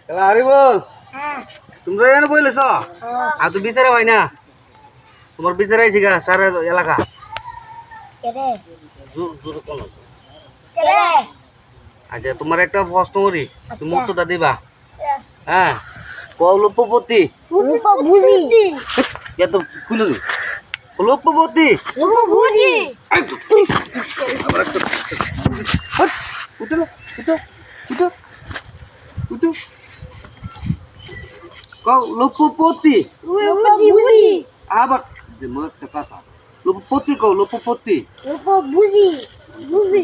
আরে বল হ্যাঁ তোমরা এনে বইলেছ আর তো বিচারে হয় না তোমার বিচারে আইছি গা সারা এলাকা কেরে জোর কোন কেরে আচ্ছা তোমার একটা প্রশ্ন করি তুমি উত্তরটা দিবা হ্যাঁ কলপপতি রূপ বুঝি এত খুলে দি কলপপতি রূপ বুঝি আবার একটা উঠো উঠো উঠো উঠো কলপপতি রূপ বুঝি আবার যে মত কথা লোপপতি কও লোপপতি রূপ বুঝি বুঝি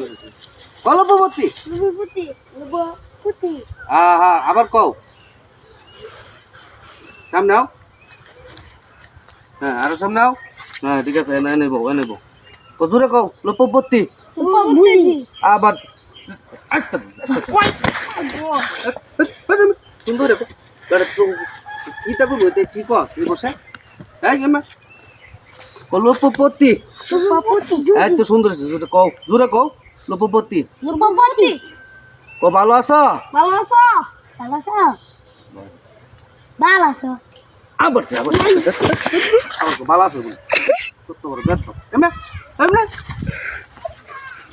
কলপপতি রূপ বুঝি রূপ বুঝি হ্যাঁ আবার কও সামনে নাও হ্যাঁ আরো সামনে নাও হ্যাঁ ঠিক আছে এনে নেবো কজুরে কও লোপপতি রূপ বুঝি আবার সুন্দর দেখো কি তাকো বইতে কি কর তুই বসে এই গেমা লোপপতি রূপ বুঝি এই তো সুন্দর কও জোরে কও লোপপতি রূপ বুঝি ও ভালো আছো ভালো আছো ভালো আছো ভালো আছো আবার ভালো আছো কত বড় ব্যর্থ এমে এমনে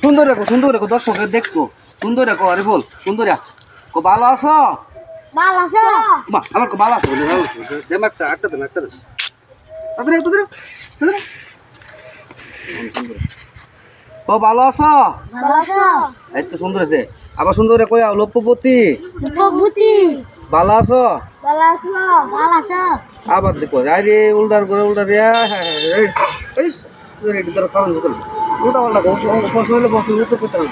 সুন্দর রেখো দর্শকের দেখতো সুন্দর রেখো আরে বল সুন্দর কো ভালো আছো ভালো আছো মা আমার কো ভালো আছো বলে ভালো আছো দেম একটা দেন তাড়াতাড়ি কো ভালো আছো ভালো আছো এই তো সুন্দর আছে আবার সুন্দর রে কই লোপপতি রূপ বুঝি ভালো আছো ভালো আছো ভালো আছো আবার দেখো আরে উল্টার করে উল্টা রে এই রেডি ধরো কারণ উল্টা পাল্টা প্রশ্ন হলে প্রশ্ন উত্তর করতে হবে